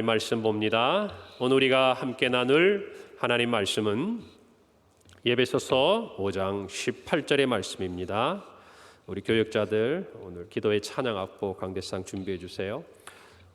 말씀 봅니다. 오늘 우리가 함께 나눌 하나님 말씀은 에베소서 5장 18절의 말씀입니다. 우리 교역자들 오늘 기도의 찬양 악보 강대상 준비해 주세요.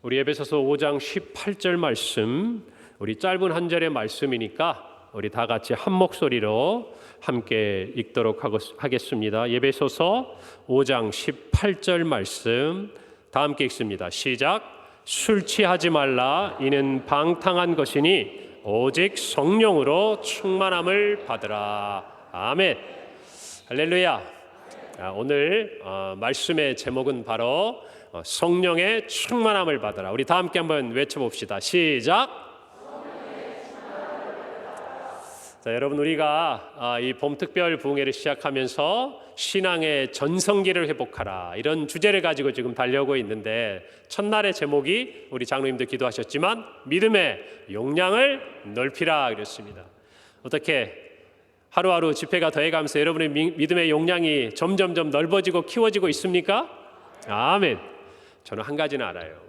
우리 에베소서 5장 18절 말씀, 우리 짧은 한 절의 말씀이니까 우리 다 같이 한 목소리로 함께 읽도록 하겠습니다. 에베소서 5장 18절 말씀 다 함께 읽습니다. 시작. 술 취하지 말라. 이는 방탕한 것이니 오직 성령으로 충만함을 받으라. 아멘. 할렐루야. 오늘 말씀의 제목은 바로 성령의 충만함을 받으라. 우리 다 함께 한번 외쳐봅시다. 시작. 자, 여러분, 우리가 이 봄특별 부흥회를 시작하면서 신앙의 전성기를 회복하라, 이런 주제를 가지고 지금 달려오고 있는데, 첫날의 제목이 우리 장로님도 기도하셨지만 믿음의 용량을 넓히라 그랬습니다. 어떻게 하루하루 집회가 더해가면서 여러분의 믿음의 용량이 점점점 넓어지고 키워지고 있습니까? 아멘. 저는 한 가지는 알아요.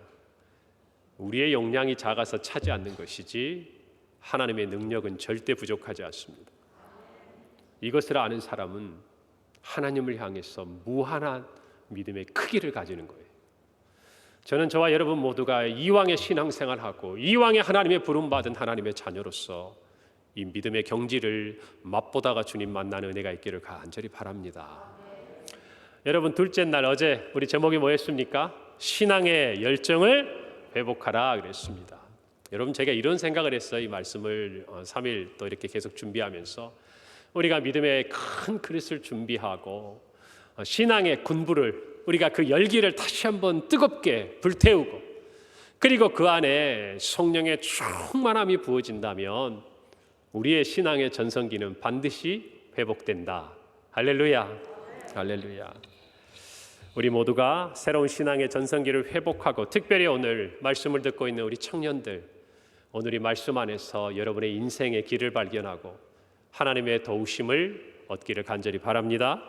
우리의 용량이 작아서 차지 않는 것이지 하나님의 능력은 절대 부족하지 않습니다. 이것을 아는 사람은 하나님을 향해서 무한한 믿음의 크기를 가지는 거예요. 저는 저와 여러분 모두가 이왕의 신앙생활하고 이왕의 하나님의 부름받은 하나님의 자녀로서 이 믿음의 경지를 맛보다가 주님 만나는 은혜가 있기를 간절히 바랍니다. 여러분, 둘째 날 어제 우리 제목이 뭐였습니까? 신앙의 열정을 회복하라 그랬습니다. 여러분, 제가 이런 생각을 했어요. 이 말씀을 3일 또 이렇게 계속 준비하면서 우리가 믿음의 큰 그릇을 준비하고 신앙의 군부를, 우리가 그 열기를 다시 한번 뜨겁게 불태우고, 그리고 그 안에 성령의 충만함이 부어진다면 우리의 신앙의 전성기는 반드시 회복된다. 할렐루야. 할렐루야. 우리 모두가 새로운 신앙의 전성기를 회복하고, 특별히 오늘 말씀을 듣고 있는 우리 청년들, 오늘 이 말씀 안에서 여러분의 인생의 길을 발견하고 하나님의 도우심을 얻기를 간절히 바랍니다.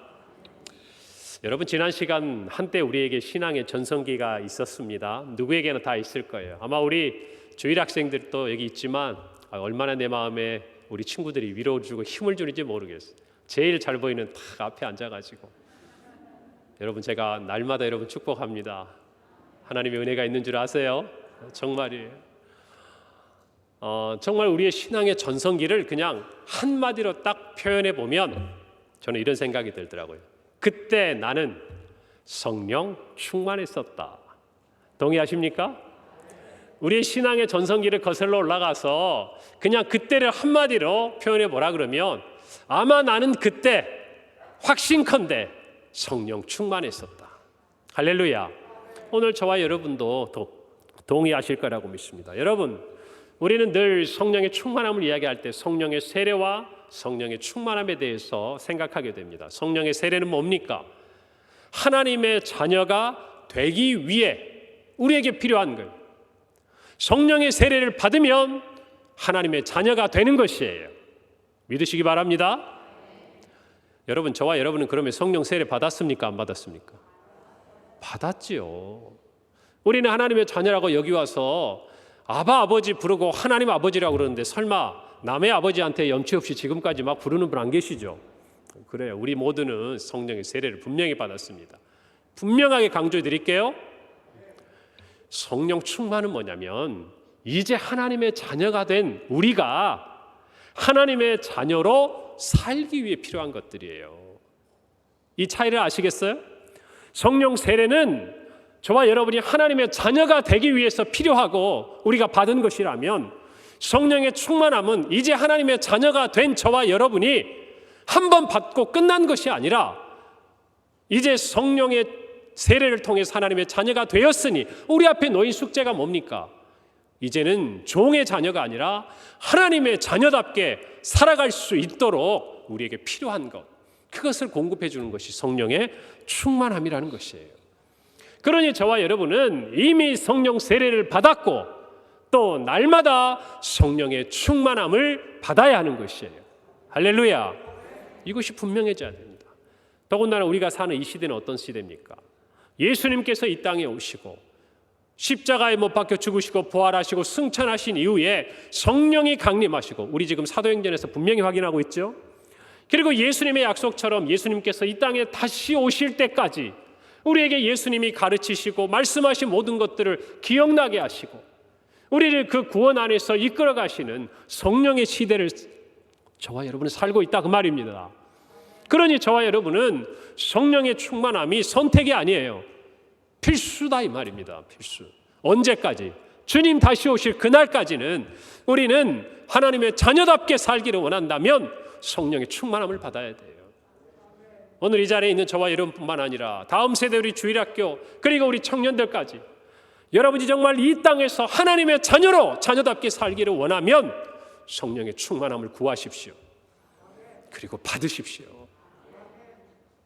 여러분, 지난 시간 한때 우리에게 신앙의 전성기가 있었습니다. 누구에게나 다 있을 거예요. 아마 우리 주일 학생들도 여기 있지만 얼마나 내 마음에 우리 친구들이 위로를 주고 힘을 주는지 모르겠어요. 제일 잘 보이는 딱 앞에 앉아가지고, 여러분, 제가 날마다 여러분 축복합니다. 하나님의 은혜가 있는 줄 아세요? 정말이에요. 정말 우리의 신앙의 전성기를 그냥 한마디로 딱 표현해 보면 저는 이런 생각이 들더라고요. 그때 나는 성령 충만했었다. 동의하십니까? 우리의 신앙의 전성기를 거슬러 올라가서 그냥 그때를 한마디로 표현해 보라 그러면 아마 나는 그때 확신컨대 성령 충만했었다. 할렐루야. 오늘 저와 여러분도 동의하실 거라고 믿습니다. 여러분, 우리는 늘 성령의 충만함을 이야기할 때 성령의 세례와 성령의 충만함에 대해서 생각하게 됩니다. 성령의 세례는 뭡니까? 하나님의 자녀가 되기 위해 우리에게 필요한 거예요. 성령의 세례를 받으면 하나님의 자녀가 되는 것이에요. 믿으시기 바랍니다. 여러분, 저와 여러분은 그러면 성령 세례 받았습니까? 안 받았습니까? 받았지요. 우리는 하나님의 자녀라고 여기 와서 아바 아버지 부르고 하나님 아버지라고 그러는데, 설마 남의 아버지한테 염치 없이 지금까지 막 부르는 분 안 계시죠? 그래요. 우리 모두는 성령의 세례를 분명히 받았습니다. 분명하게 강조해 드릴게요. 성령 충만은 뭐냐면 이제 하나님의 자녀가 된 우리가 하나님의 자녀로 살기 위해 필요한 것들이에요. 이 차이를 아시겠어요? 성령 세례는 저와 여러분이 하나님의 자녀가 되기 위해서 필요하고 우리가 받은 것이라면, 성령의 충만함은 이제 하나님의 자녀가 된 저와 여러분이 한 번 받고 끝난 것이 아니라 이제 성령의 세례를 통해서 하나님의 자녀가 되었으니 우리 앞에 놓인 숙제가 뭡니까? 이제는 종의 자녀가 아니라 하나님의 자녀답게 살아갈 수 있도록 우리에게 필요한 것, 그것을 공급해 주는 것이 성령의 충만함이라는 것이에요. 그러니 저와 여러분은 이미 성령 세례를 받았고 또 날마다 성령의 충만함을 받아야 하는 것이에요. 할렐루야. 이것이 분명해져야 됩니다. 더군다나 우리가 사는 이 시대는 어떤 시대입니까? 예수님께서 이 땅에 오시고 십자가에 못 박혀 죽으시고 부활하시고 승천하신 이후에 성령이 강림하시고, 우리 지금 사도행전에서 분명히 확인하고 있죠. 그리고 예수님의 약속처럼 예수님께서 이 땅에 다시 오실 때까지 우리에게 예수님이 가르치시고 말씀하신 모든 것들을 기억나게 하시고 우리를 그 구원 안에서 이끌어 가시는 성령의 시대를 저와 여러분은 살고 있다, 그 말입니다. 그러니 저와 여러분은 성령의 충만함이 선택이 아니에요. 필수다, 이 말입니다. 필수. 언제까지? 주님 다시 오실 그날까지는 우리는 하나님의 자녀답게 살기를 원한다면 성령의 충만함을 받아야 돼요. 오늘 이 자리에 있는 저와 여러분뿐만 아니라 다음 세대 우리 주일학교 그리고 우리 청년들까지, 여러분이 정말 이 땅에서 하나님의 자녀로 자녀답게 살기를 원하면 성령의 충만함을 구하십시오. 그리고 받으십시오.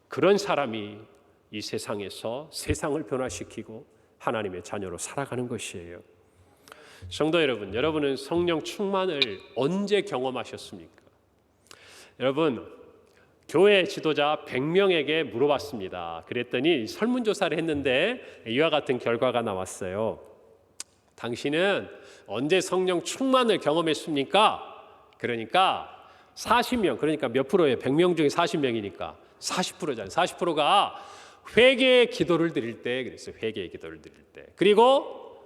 그런 사람이 이 세상에서 세상을 변화시키고 하나님의 자녀로 살아가는 것이에요. 성도 여러분, 여러분은 성령 충만을 언제 경험하셨습니까? 여러분, 교회 지도자 100명에게 물어봤습니다. 그랬더니 설문조사를 했는데 이와 같은 결과가 나왔어요. 당신은 언제 성령 충만을 경험했습니까? 그러니까 40명, 그러니까 몇 프로예요? 100명 중에 40명이니까 40%잖아요. 40%가 회개의 기도를 드릴 때 그랬어요. 회개의 기도를 드릴 때. 그리고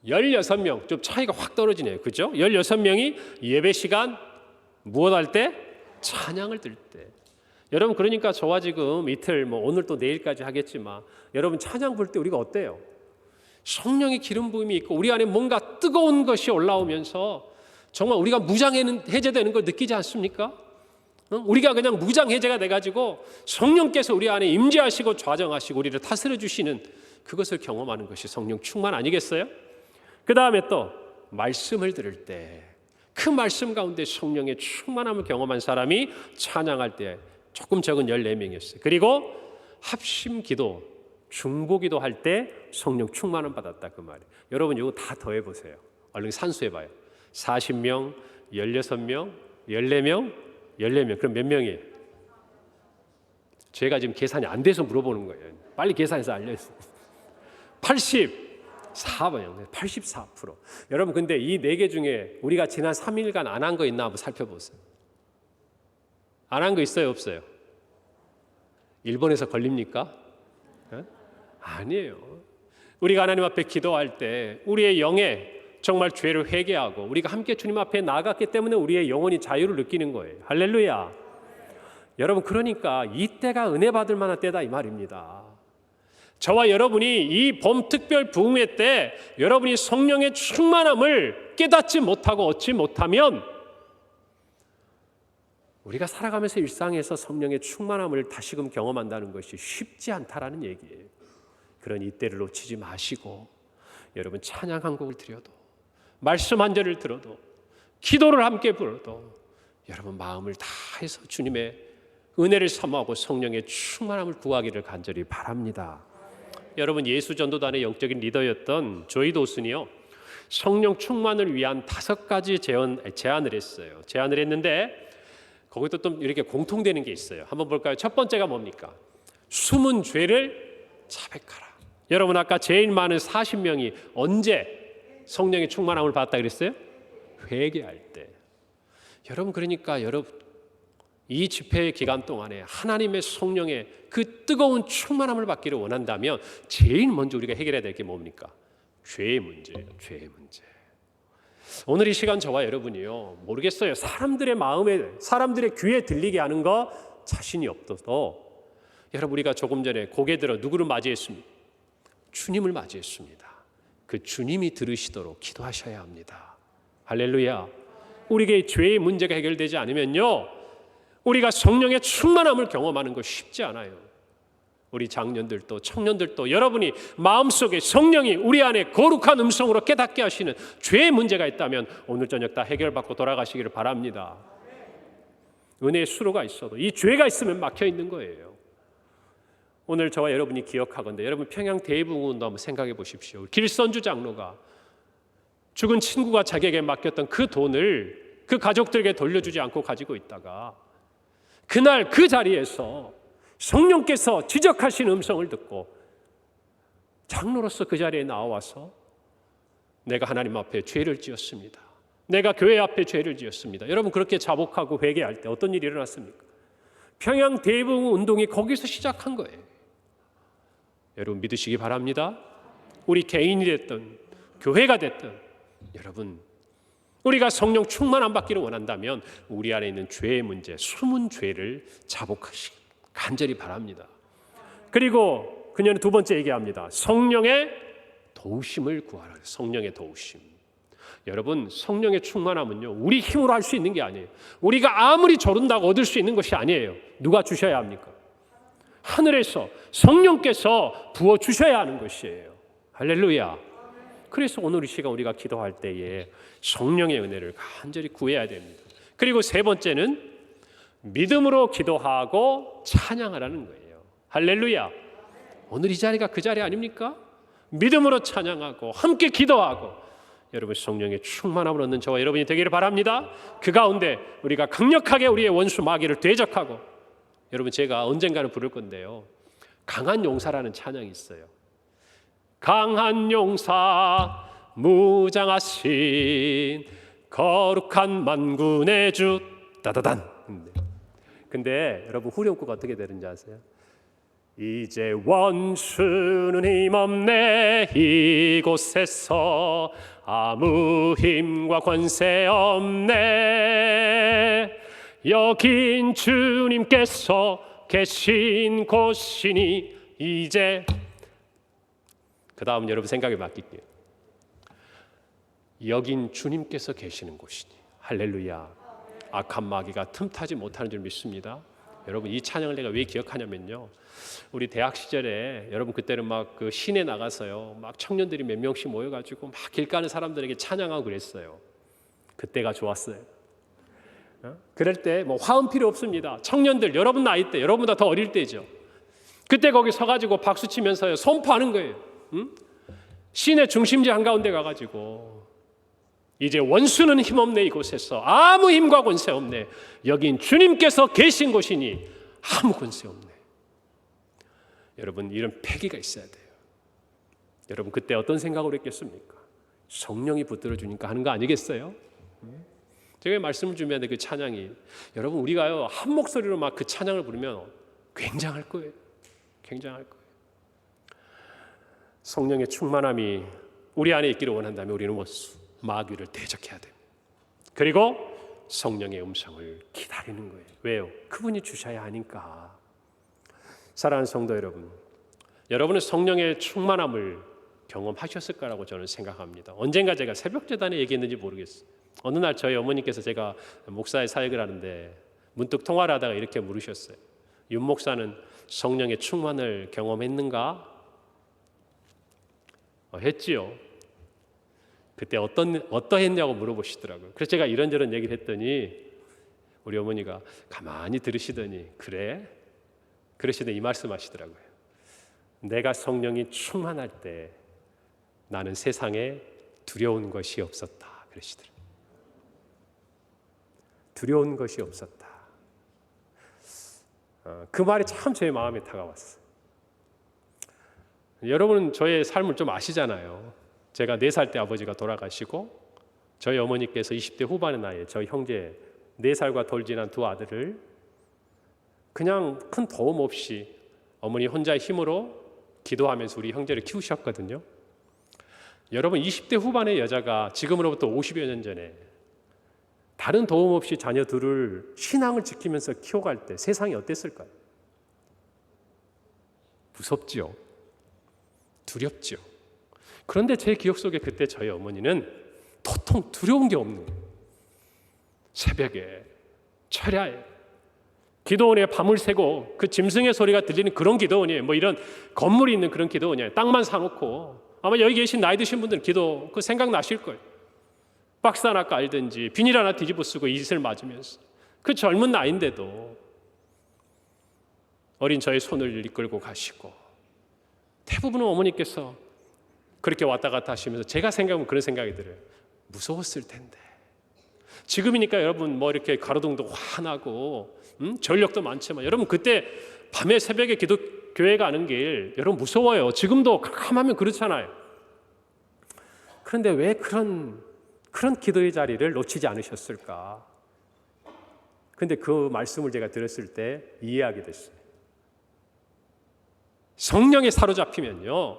16명, 좀 차이가 확 떨어지네요. 그죠? 16명이 예배 시간 무엇 할 때? 찬양을 드릴 때. 여러분, 그러니까 저와 지금 이틀, 오늘 또 내일까지 하겠지만 여러분 찬양 부를 때 우리가 어때요? 성령의 기름 부음이 있고 우리 안에 뭔가 뜨거운 것이 올라오면서 정말 우리가 무장 해제되는 걸 느끼지 않습니까? 우리가 그냥 무장 해제가 돼가지고 성령께서 우리 안에 임재하시고 좌정하시고 우리를 다스려 주시는 그것을 경험하는 것이 성령 충만 아니겠어요? 그 다음에 또 말씀을 들을 때 그 말씀 가운데 성령의 충만함을 경험한 사람이 찬양할 때 조금 적은 14명이었어요. 그리고 합심 기도, 중보기도 할 때 성령 충만함 받았다, 그 말이에요. 여러분 이거 다 더해보세요. 얼른 산수해봐요. 40명, 16명, 14명, 14명. 그럼 몇 명이에요? 제가 지금 계산이 안 돼서 물어보는 거예요. 빨리 계산해서 알려주세요. 84번이요. 84%. 여러분, 근데 이 4개 중에 우리가 지난 3일간 안 한 거 있나 한번 살펴보세요. 안 한 거 있어요, 없어요? 일본에서 걸립니까? 아니에요. 우리가 하나님 앞에 기도할 때 우리의 영에 정말 죄를 회개하고 우리가 함께 주님 앞에 나아갔기 때문에 우리의 영혼이 자유를 느끼는 거예요. 할렐루야. 여러분, 그러니까 이때가 은혜 받을 만한 때다, 이 말입니다. 저와 여러분이 이 봄 특별 부흥회 때 여러분이 성령의 충만함을 깨닫지 못하고 얻지 못하면 우리가 살아가면서 일상에서 성령의 충만함을 다시금 경험한다는 것이 쉽지 않다라는 얘기예요. 그런 이때를 놓치지 마시고 여러분 찬양 한 곡을 드려도, 말씀 한 절을 들어도, 기도를 함께 불어도 여러분 마음을 다해서 주님의 은혜를 사모하고 성령의 충만함을 구하기를 간절히 바랍니다. 여러분, 예수 전도단의 영적인 리더였던 조이 도슨이요, 성령 충만을 위한 5가지 제안을 했어요. 제안을 했는데 거기도 좀 이렇게 공통되는 게 있어요. 한번 볼까요? 첫 번째가 뭡니까? 숨은 죄를 자백하라. 여러분, 아까 제일 많은 40명이 언제 성령의 충만함을 받았다 그랬어요? 회개할 때. 여러분, 그러니까 이 집회 기간 동안에 하나님의 성령의 그 뜨거운 충만함을 받기를 원한다면 제일 먼저 우리가 해결해야 될 게 뭡니까? 죄의 문제예요. 죄의 문제. 오늘 이 시간 저와 여러분이요, 모르겠어요. 사람들의 마음에, 사람들의 귀에 들리게 하는 거 자신이 없어도 여러분, 우리가 조금 전에 고개 들어 누구를 맞이했습니까? 주님을 맞이했습니다. 그 주님이 들으시도록 기도하셔야 합니다. 할렐루야. 우리에게 죄의 문제가 해결되지 않으면요, 우리가 성령의 충만함을 경험하는 거 쉽지 않아요. 우리 장년들도 청년들도 여러분이 마음속에 성령이 우리 안에 거룩한 음성으로 깨닫게 하시는 죄의 문제가 있다면 오늘 저녁 다 해결받고 돌아가시기를 바랍니다. 은혜의 수로가 있어도 이 죄가 있으면 막혀 있는 거예요. 오늘 저와 여러분이 기억하건대 여러분 평양 대부흥운도 한번 생각해 보십시오. 길선주 장로가 죽은 친구가 자기에게 맡겼던 그 돈을 그 가족들에게 돌려주지 않고 가지고 있다가 그날 그 자리에서 성령께서 지적하신 음성을 듣고 장로로서 그 자리에 나와서 내가 하나님 앞에 죄를 지었습니다. 내가 교회 앞에 죄를 지었습니다. 여러분 그렇게 자복하고 회개할 때 어떤 일이 일어났습니까? 평양 대부흥 운동이 거기서 시작한 거예요. 여러분 믿으시기 바랍니다. 우리 개인이 됐든 교회가 됐든 여러분 우리가 성령 충만 안 받기를 원한다면 우리 안에 있는 죄의 문제, 숨은 죄를 자복하시기 간절히 바랍니다. 그리고 그녀는 두 번째 얘기합니다. 성령의 도우심을 구하라. 성령의 도우심. 여러분 성령의 충만함은요 우리 힘으로 할 수 있는 게 아니에요. 우리가 아무리 조른다고 얻을 수 있는 것이 아니에요. 누가 주셔야 합니까? 하늘에서 성령께서 부어주셔야 하는 것이에요. 할렐루야. 그래서 오늘 이 시간 우리가 기도할 때에 성령의 은혜를 간절히 구해야 됩니다. 그리고 세 번째는 믿음으로 기도하고 찬양하라는 거예요. 할렐루야. 오늘 이 자리가 그 자리 아닙니까? 믿음으로 찬양하고 함께 기도하고 여러분 성령의 충만함을 얻는 저와 여러분이 되기를 바랍니다. 그 가운데 우리가 강력하게 우리의 원수 마귀를 대적하고 여러분 제가 언젠가는 부를 건데요. 강한 용사라는 찬양이 있어요. 강한 용사 무장하신 거룩한 만군의 주 따다단. 근데 여러분 후렴구가 어떻게 되는지 아세요? 이제 원수는 힘없네 이곳에서 아무 힘과 권세 없네 여긴 주님께서 계신 곳이니 이제 그 다음 여러분 생각에 맡길게요. 여긴 주님께서 계시는 곳이니 할렐루야. 악한 마귀가 틈타지 못하는 줄 믿습니다. 여러분 이 찬양을 내가 왜 기억하냐면요. 우리 대학 시절에 여러분 그때는 막 그 시내 나가서요. 막 청년들이 몇 명씩 모여가지고 막 길 가는 사람들에게 찬양하고 그랬어요. 그때가 좋았어요. 그럴 때 뭐 화음 필요 없습니다. 청년들 여러분 나이 때 여러분보다 더 어릴 때죠. 그때 거기 서가지고 박수 치면서요 선포하는 거예요. 시내 중심지 한가운데 가가지고 이제 원수는 힘없네 이곳에서 아무 힘과 권세 없네 여긴 주님께서 계신 곳이니 아무 권세 없네. 여러분 이런 패기가 있어야 돼요. 여러분 그때 어떤 생각으로 했겠습니까? 성령이 붙들어 주니까 하는 거 아니겠어요? 제가 말씀을 주면 그 찬양이 여러분 우리가요 한 목소리로 막 그 찬양을 부르면 굉장할 거예요. 굉장할 거예요. 성령의 충만함이 우리 안에 있기를 원한다면 우리는 원수 마귀를 대적해야 됩니다. 그리고 성령의 음성을 기다리는 거예요. 왜요? 그분이 주셔야 하니까. 사랑하는 성도 여러분, 여러분은 성령의 충만함을 경험하셨을 거라고 저는 생각합니다. 언젠가 제가 새벽제단에 얘기했는지 모르겠어요. 어느 날 저희 어머니께서 제가 목사의 사역을 하는데 문득 통화를 하다가 이렇게 물으셨어요. 윤 목사는 성령의 충만을 경험했는가? 했지요. 그때 어떠했냐고 물어보시더라고요. 그래서 제가 이런저런 얘기를 했더니 우리 어머니가 가만히 들으시더니 그래? 그러시더니 이 말씀 하시더라고요. 내가 성령이 충만할 때 나는 세상에 두려운 것이 없었다. 그러시더라고요. 두려운 것이 없었다. 그 말이 참 제 마음에 다가왔어요. 여러분은 저의 삶을 좀 아시잖아요. 제가 4살 때 아버지가 돌아가시고 저희 어머니께서 20대 후반의 나이에 저희 형제 4살과 덜 지난 두 아들을 그냥 큰 도움 없이 어머니 혼자의 힘으로 기도하면서 우리 형제를 키우셨거든요. 여러분 20대 후반의 여자가 지금으로부터 50여 년 전에 다른 도움 없이 자녀들을 신앙을 지키면서 키워갈 때 세상이 어땠을까요? 무섭지요. 두렵지요. 그런데 제 기억 속에 그때 저희 어머니는 도통 두려운 게 없는 거예요. 새벽에 철야에 기도원에 밤을 새고 그 짐승의 소리가 들리는 그런 기도원이에요. 뭐 이런 건물이 있는 그런 기도원이에요. 땅만 사놓고 아마 여기 계신 나이 드신 분들은 기도 그 생각나실 거예요. 박스 하나 깔든지 비닐 하나 뒤집어 쓰고 이슬 맞으면서 그 젊은 나이인데도 어린 저의 손을 이끌고 가시고 대부분은 어머니께서 그렇게 왔다 갔다 하시면서 제가 생각하면 그런 생각이 들어요. 무서웠을 텐데. 지금이니까 여러분 뭐 이렇게 가로등도 환하고 전력도 많지만 여러분 그때 밤에 새벽에 교회 가는 길 여러분 무서워요. 지금도 가끔하면 그렇잖아요. 그런데 왜 그런 기도의 자리를 놓치지 않으셨을까? 근데 그 말씀을 제가 들었을 때 이해하게 됐어요. 성령에 사로잡히면요,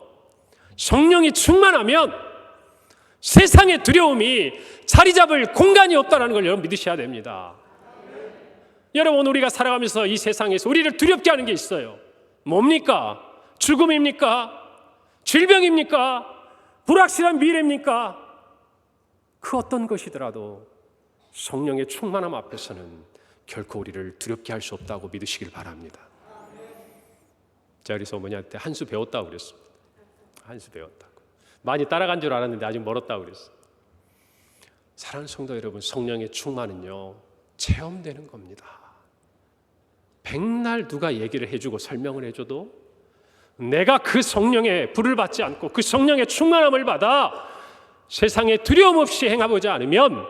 성령이 충만하면 세상의 두려움이 자리 잡을 공간이 없다는 걸 여러분 믿으셔야 됩니다. 여러분, 우리가 살아가면서 이 세상에서 우리를 두렵게 하는 게 있어요. 뭡니까? 죽음입니까? 질병입니까? 불확실한 미래입니까? 그 어떤 것이더라도 성령의 충만함 앞에서는 결코 우리를 두렵게 할 수 없다고 믿으시길 바랍니다. 제가 그래서 어머니한테 한 수 배웠다고 그랬습니다. 한 수 배웠다고. 많이 따라간 줄 알았는데 아직 멀었다고 그랬어요. 사랑하는 성도 여러분, 성령의 충만은요, 체험되는 겁니다. 백날 누가 얘기를 해주고 설명을 해줘도 내가 그 성령의 불을 받지 않고 그 성령의 충만함을 받아 세상에 두려움 없이 행해보지 않으면,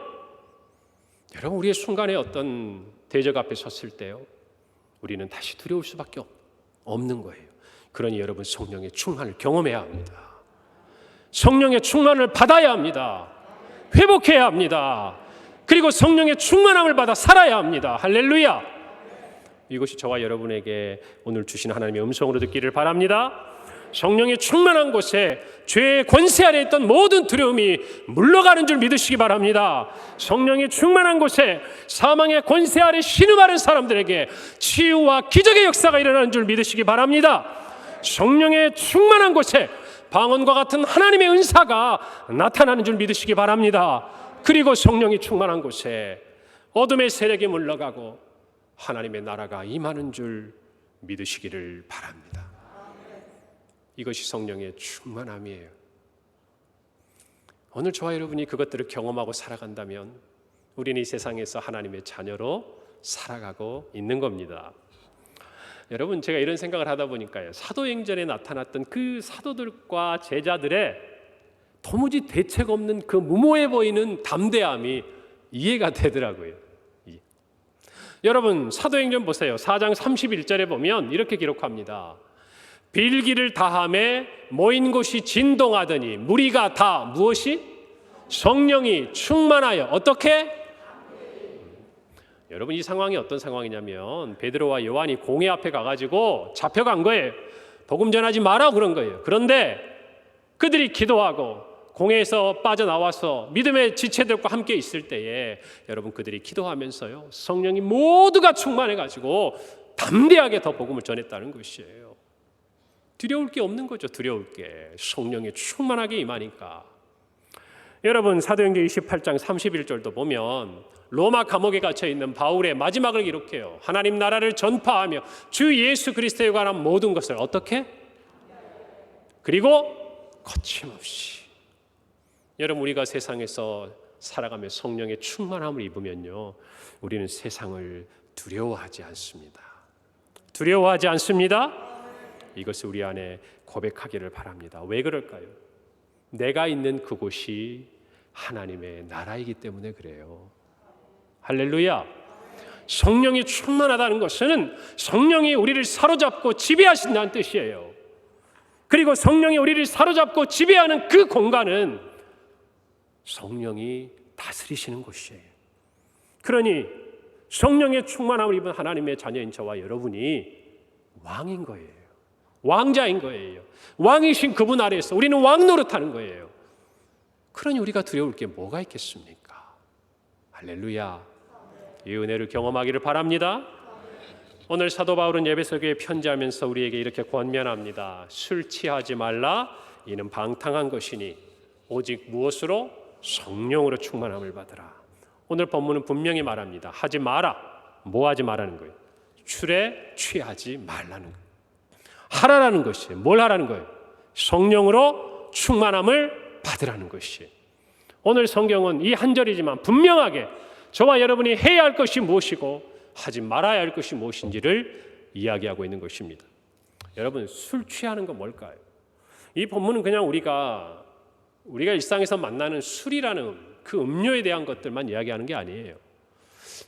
여러분, 우리의 순간에 어떤 대적 앞에 섰을 때요, 우리는 다시 두려울 수밖에 없는 거예요. 그러니 여러분, 성령의 충만을 경험해야 합니다. 성령의 충만을 받아야 합니다. 회복해야 합니다. 그리고 성령의 충만함을 받아 살아야 합니다. 할렐루야. 이것이 저와 여러분에게 오늘 주신 하나님의 음성으로 듣기를 바랍니다. 성령의 충만한 곳에 죄의 권세 아래 있던 모든 두려움이 물러가는 줄 믿으시기 바랍니다. 성령의 충만한 곳에 사망의 권세 아래 신음하는 사람들에게 치유와 기적의 역사가 일어나는 줄 믿으시기 바랍니다. 성령의 충만한 곳에 방언과 같은 하나님의 은사가 나타나는 줄 믿으시기 바랍니다. 그리고 성령이 충만한 곳에 어둠의 세력이 물러가고 하나님의 나라가 임하는 줄 믿으시기를 바랍니다. 이것이 성령의 충만함이에요. 오늘 저와 여러분이 그것들을 경험하고 살아간다면 우리는 이 세상에서 하나님의 자녀로 살아가고 있는 겁니다. 여러분, 제가 이런 생각을 하다 보니까요, 사도행전에 나타났던 그 사도들과 제자들의 도무지 대책 없는 그 무모해 보이는 담대함이 이해가 되더라고요. 여러분, 사도행전 보세요. 4장 31절에 보면 이렇게 기록합니다. 빌기를 다함에 모인 곳이 진동하더니 무리가 다 무엇이? 성령이 충만하여 어떻게? 여러분, 이 상황이 어떤 상황이냐면 베드로와 요한이 공회 앞에 가가지고 잡혀간 거예요. 복음 전하지 마라 그런 거예요. 그런데 그들이 기도하고 공회에서 빠져나와서 믿음의 지체들과 함께 있을 때에 여러분, 그들이 기도하면서요, 성령이 모두가 충만해가지고 담대하게 더 복음을 전했다는 것이에요. 두려울 게 없는 거죠. 두려울 게 성령이 충만하게 임하니까. 여러분, 사도행전 28장 31절도 보면 로마 감옥에 갇혀 있는 바울의 마지막을 기록해요. 하나님 나라를 전파하며 주 예수 그리스도에 관한 모든 것을 어떻게? 그리고 거침없이. 여러분, 우리가 세상에서 살아가며 성령의 충만함을 입으면요, 우리는 세상을 두려워하지 않습니다. 두려워하지 않습니다. 이것을 우리 안에 고백하기를 바랍니다. 왜 그럴까요? 내가 있는 그곳이 하나님의 나라이기 때문에 그래요. 할렐루야. 성령이 충만하다는 것은 성령이 우리를 사로잡고 지배하신다는 뜻이에요. 그리고 성령이 우리를 사로잡고 지배하는 그 공간은 성령이 다스리시는 곳이에요. 그러니 성령의 충만함을 입은 하나님의 자녀인 저와 여러분이 왕인 거예요. 왕자인 거예요. 왕이신 그분 아래에서 우리는 왕 노릇하는 거예요. 그러니 우리가 두려울 게 뭐가 있겠습니까? 할렐루야. 이 은혜를 경험하기를 바랍니다. 오늘 사도 바울은 에베소교회에 편지하면서 우리에게 이렇게 권면합니다. 술 취하지 말라. 이는 방탕한 것이니 오직 무엇으로? 성령으로 충만함을 받으라. 오늘 본문은 분명히 말합니다. 하지 마라. 뭐 하지 말라는 거예요? 술에 취하지 말라는 거예요. 하라라는 것이에요. 뭘 하라는 거예요? 성령으로 충만함을 받으라는 것이에요. 오늘 성경은 이 한 절이지만 분명하게 저와 여러분이 해야 할 것이 무엇이고 하지 말아야 할 것이 무엇인지를 이야기하고 있는 것입니다. 여러분, 술 취하는 건 뭘까요? 이 본문은 그냥 우리가 일상에서 만나는 술이라는 그 음료에 대한 것들만 이야기하는 게 아니에요.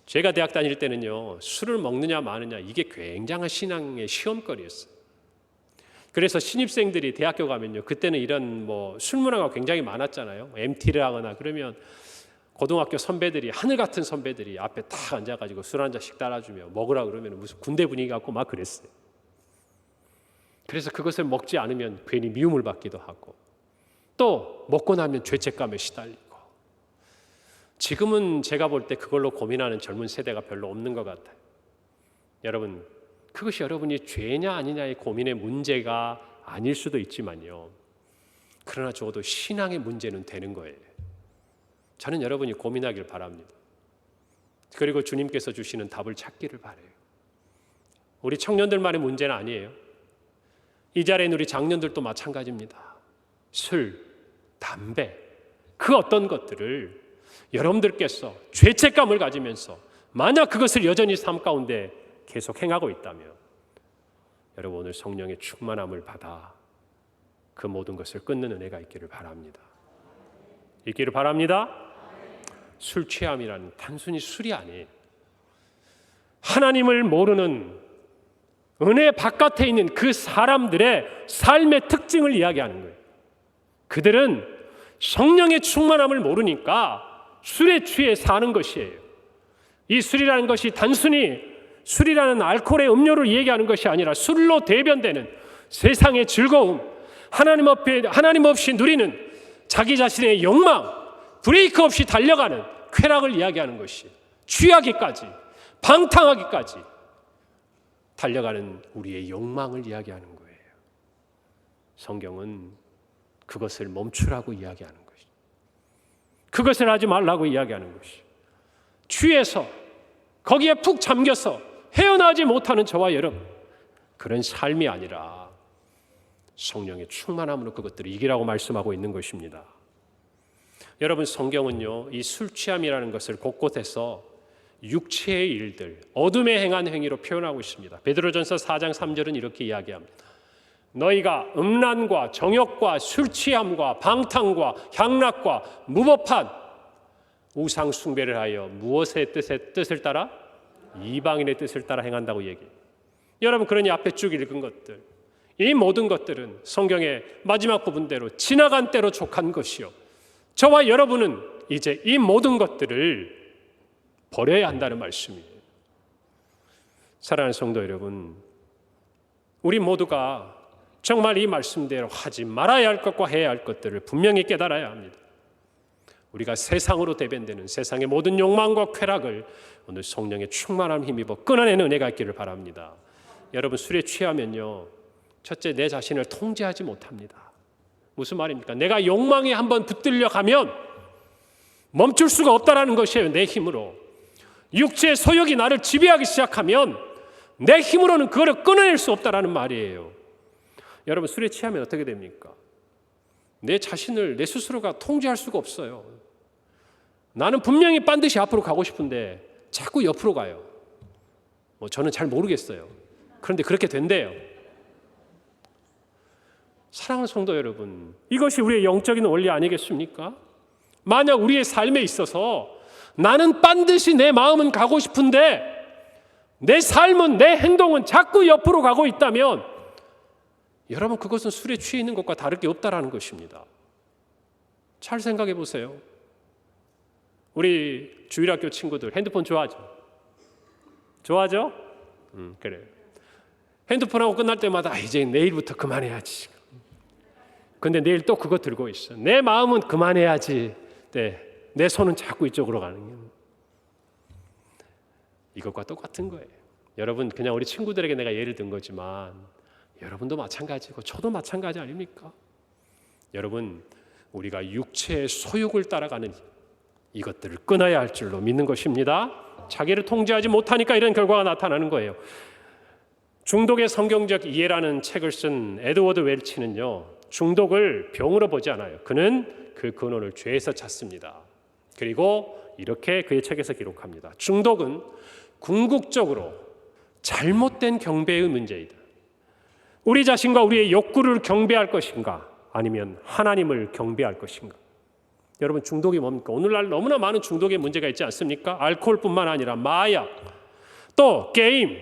제가 대학 다닐 때는요, 술을 먹느냐 마느냐 이게 굉장한 신앙의 시험거리였어요. 그래서 신입생들이 대학교 가면요, 그때는 이런 술 문화가 굉장히 많았잖아요. MT를 하거나 그러면 고등학교 선배들이, 하늘 같은 선배들이 앞에 딱 앉아가지고 술 한 잔씩 따라주며 먹으라 그러면 무슨 군대 분위기 같고 막 그랬어요. 그래서 그것을 먹지 않으면 괜히 미움을 받기도 하고, 또 먹고 나면 죄책감에 시달리고. 지금은 제가 볼 때 그걸로 고민하는 젊은 세대가 별로 없는 것 같아요. 여러분, 그것이 여러분이 죄냐 아니냐의 고민의 문제가 아닐 수도 있지만요, 그러나 적어도 신앙의 문제는 되는 거예요. 저는 여러분이 고민하길 바랍니다. 그리고 주님께서 주시는 답을 찾기를 바라요. 우리 청년들만의 문제는 아니에요. 이 자리에 있는 우리 장년들도 마찬가지입니다. 술, 담배, 그 어떤 것들을 여러분들께서 죄책감을 가지면서 만약 그것을 여전히 삶 가운데 계속 행하고 있다면, 여러분 오늘 성령의 충만함을 받아 그 모든 것을 끊는 은혜가 있기를 바랍니다. 있기를 바랍니다. 술 취함이란 단순히 술이 아니에요. 하나님을 모르는 은혜 바깥에 있는 그 사람들의 삶의 특징을 이야기하는 거예요. 그들은 성령의 충만함을 모르니까 술에 취해 사는 것이에요. 이 술이라는 것이 단순히 술이라는 알코올의 음료를 얘기하는 것이 아니라 술로 대변되는 세상의 즐거움, 하나님 없이 누리는 자기 자신의 욕망, 브레이크 없이 달려가는 쾌락을 이야기하는 것이, 취하기까지, 방탕하기까지 달려가는 우리의 욕망을 이야기하는 거예요. 성경은 그것을 멈추라고 이야기하는 것이, 그것을 하지 말라고 이야기하는 것이, 취해서 거기에 푹 잠겨서 헤어나지 못하는 저와 여러분, 그런 삶이 아니라 성령의 충만함으로 그것들을 이기라고 말씀하고 있는 것입니다. 여러분, 성경은요, 이 술 취함이라는 것을 곳곳에서 육체의 일들, 어둠에 행한 행위로 표현하고 있습니다. 베드로전서 4장 3절은 이렇게 이야기합니다. 너희가 음란과 정욕과 술 취함과 방탕과 향락과 무법한 우상 숭배를 하여 무엇의 뜻을 따라? 이방인의 뜻을 따라 행한다고 얘기해요. 여러분, 그러니 앞에 쭉 읽은 것들, 이 모든 것들은 성경의 마지막 부분대로 지나간 때로 족한 것이요, 저와 여러분은 이제 이 모든 것들을 버려야 한다는 말씀이에요. 사랑하는 성도 여러분, 우리 모두가 정말 이 말씀대로 하지 말아야 할 것과 해야 할 것들을 분명히 깨달아야 합니다. 우리가 세상으로 대변되는 세상의 모든 욕망과 쾌락을 오늘 성령의 충만함 힘입어 끊어내는 은혜가 있기를 바랍니다. 여러분, 술에 취하면요, 첫째, 내 자신을 통제하지 못합니다. 무슨 말입니까? 내가 욕망에 한번 붙들려 가면 멈출 수가 없다라는 것이에요. 내 힘으로. 육체의 소욕이 나를 지배하기 시작하면 내 힘으로는 그거를 끊어낼 수 없다라는 말이에요. 여러분, 술에 취하면 어떻게 됩니까? 내 자신을, 내 스스로가 통제할 수가 없어요. 나는 분명히 반드시 앞으로 가고 싶은데 자꾸 옆으로 가요. 저는 잘 모르겠어요. 그런데 그렇게 된대요. 사랑하는 성도 여러분, 이것이 우리의 영적인 원리 아니겠습니까? 만약 우리의 삶에 있어서 나는 반드시 내 마음은 가고 싶은데 내 삶은, 내 행동은 자꾸 옆으로 가고 있다면, 여러분, 그것은 술에 취해 있는 것과 다를 게 없다라는 것입니다. 잘 생각해 보세요. 우리 주일학교 친구들 핸드폰 좋아하죠? 좋아하죠? 그래요. 핸드폰하고 끝날 때마다 이제 내일부터 그만해야지. 근데 내일 또 그거 들고 있어. 내 마음은 그만해야지. 네, 내 손은 자꾸 이쪽으로 가는 거예요. 이것과 똑같은 거예요. 여러분, 그냥 우리 친구들에게 내가 예를 든 거지만 여러분도 마찬가지고 저도 마찬가지 아닙니까? 여러분, 우리가 육체의 소욕을 따라가는 이것들을 끊어야 할 줄로 믿는 것입니다. 자기를 통제하지 못하니까 이런 결과가 나타나는 거예요. 중독의 성경적 이해라는 책을 쓴 에드워드 웰치는요, 중독을 병으로 보지 않아요. 그는 그 근원을 죄에서 찾습니다. 그리고 이렇게 그의 책에서 기록합니다. 중독은 궁극적으로 잘못된 경배의 문제이다. 우리 자신과 우리의 욕구를 경배할 것인가, 아니면 하나님을 경배할 것인가. 여러분, 중독이 뭡니까? 오늘날 너무나 많은 중독의 문제가 있지 않습니까? 알코올뿐만 아니라 마약, 또 게임,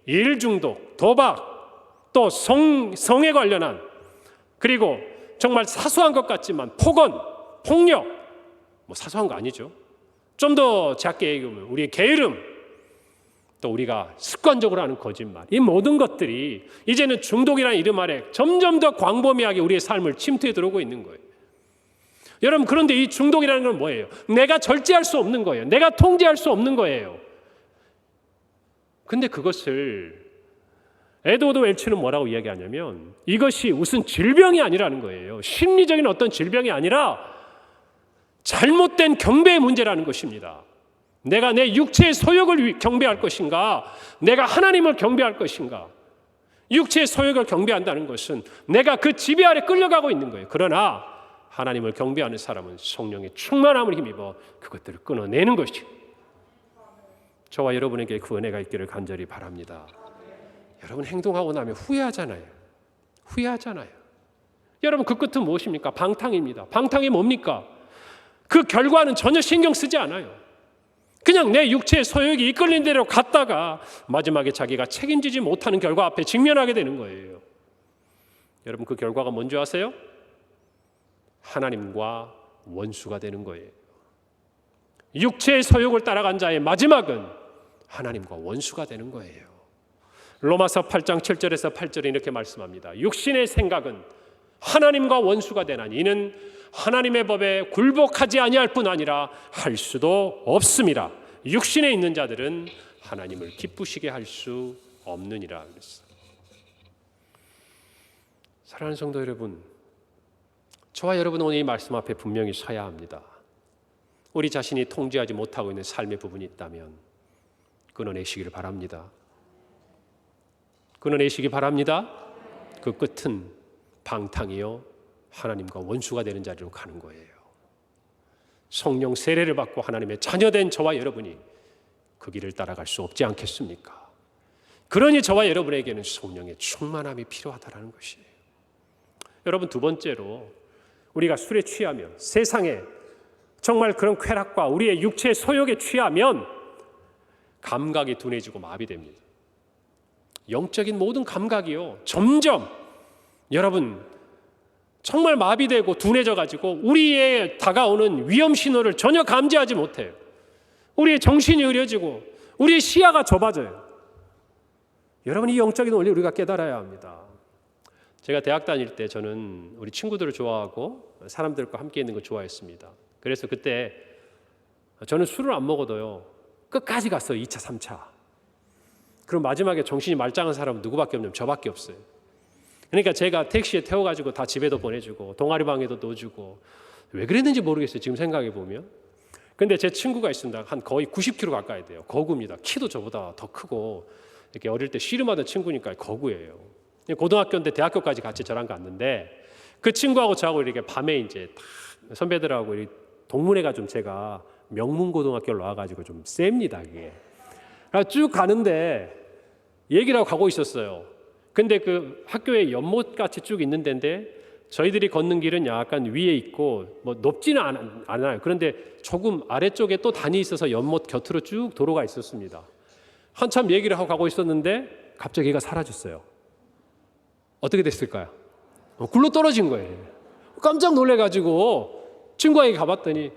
일 중독, 도박, 또 성에 관련한, 그리고 정말 사소한 것 같지만 폭언, 폭력, 사소한 거 아니죠. 좀 더 작게 얘기하면 우리의 게으름, 또 우리가 습관적으로 하는 거짓말, 이 모든 것들이 이제는 중독이라는 이름 아래 점점 더 광범위하게 우리의 삶을 침투해 들어오고 있는 거예요. 여러분, 그런데 이 중독이라는 건 뭐예요? 내가 절제할 수 없는 거예요. 내가 통제할 수 없는 거예요. 근데 그것을 에드워드 웰치는 뭐라고 이야기하냐면 이것이 무슨 질병이 아니라는 거예요. 심리적인 어떤 질병이 아니라 잘못된 경배의 문제라는 것입니다. 내가 내 육체의 소욕을 경배할 것인가, 내가 하나님을 경배할 것인가. 육체의 소욕을 경배한다는 것은 내가 그 지배 아래 끌려가고 있는 거예요. 그러나 하나님을 경배하는 사람은 성령의 충만함을 힘입어 그것들을 끊어내는 것이에요. 저와 여러분에게 그 은혜가 있기를 간절히 바랍니다. 여러분, 행동하고 나면 후회하잖아요. 여러분, 그 끝은 무엇입니까? 방탕입니다. 방탕이 뭡니까? 그 결과는 전혀 신경 쓰지 않아요. 그냥 내 육체의 소욕이 이끌린 대로 갔다가 마지막에 자기가 책임지지 못하는 결과 앞에 직면하게 되는 거예요. 여러분, 그 결과가 뭔지 아세요? 하나님과 원수가 되는 거예요. 육체의 소욕을 따라간 자의 마지막은 하나님과 원수가 되는 거예요. 로마서 8장 7절에서 8절에 이렇게 말씀합니다. 육신의 생각은 하나님과 원수가 되나니 이는 하나님의 법에 굴복하지 아니할 뿐 아니라 할 수도 없음이라. 육신에 있는 자들은 하나님을 기쁘시게 할 수 없느니라 그랬어요. 사랑하는 성도 여러분, 저와 여러분은 오늘 이 말씀 앞에 분명히 서야 합니다. 우리 자신이 통제하지 못하고 있는 삶의 부분이 있다면 끊어내시기를 바랍니다. 끊어내시기 바랍니다. 그 끝은 방탕이요 하나님과 원수가 되는 자리로 가는 거예요. 성령 세례를 받고 하나님의 자녀된 저와 여러분이 그 길을 따라갈 수 없지 않겠습니까? 그러니 저와 여러분에게는 성령의 충만함이 필요하다는 것이에요. 여러분, 두 번째로 우리가 술에 취하면, 세상에 정말 그런 쾌락과 우리의 육체의 소욕에 취하면 감각이 둔해지고 마비됩니다. 영적인 모든 감각이요 점점 여러분 정말 마비되고 둔해져가지고 우리의 다가오는 위험 신호를 전혀 감지하지 못해요. 우리의 정신이 흐려지고 우리의 시야가 좁아져요. 여러분, 이 영적인 원리 우리가 깨달아야 합니다. 제가 대학 다닐 때 저는 우리 친구들을 좋아하고 사람들과 함께 있는 걸 좋아했습니다. 그래서 그때 저는 술을 안 먹어도요 끝까지 갔어요. 2차, 3차. 그럼 마지막에 정신이 말짱한 사람은 누구밖에 없냐면 저밖에 없어요. 그러니까 제가 택시에 태워가지고 다 집에도 보내주고 동아리방에도 넣어주고, 왜 그랬는지 모르겠어요. 지금 생각해 보면. 근데 제 친구가 있습니다. 한 거의 90kg 가까이 돼요. 거구입니다. 키도 저보다 더 크고 이렇게 어릴 때 씨름하던 친구니까 거구예요. 고등학교인데 대학교까지 같이 저랑 갔는데 그 친구하고 저하고 이렇게 밤에 이제 선배들하고 동문회가 좀 제가 명문고등학교를 나와가지고 좀 셉니다. 그게. 쭉 가는데 얘기를 하고 가고 있었어요. 근데 그 학교에 연못같이 쭉 있는 데인데 저희들이 걷는 길은 약간 위에 있고 뭐 높지는 않아요. 그런데 조금 아래쪽에 또 단이 있어서 연못 곁으로 쭉 도로가 있었습니다. 한참 얘기를 하고 가고 있었는데 갑자기 얘가 사라졌어요. 어떻게 됐을까요? 굴러 떨어진 거예요. 깜짝 놀래가지고 친구에게 가봤더니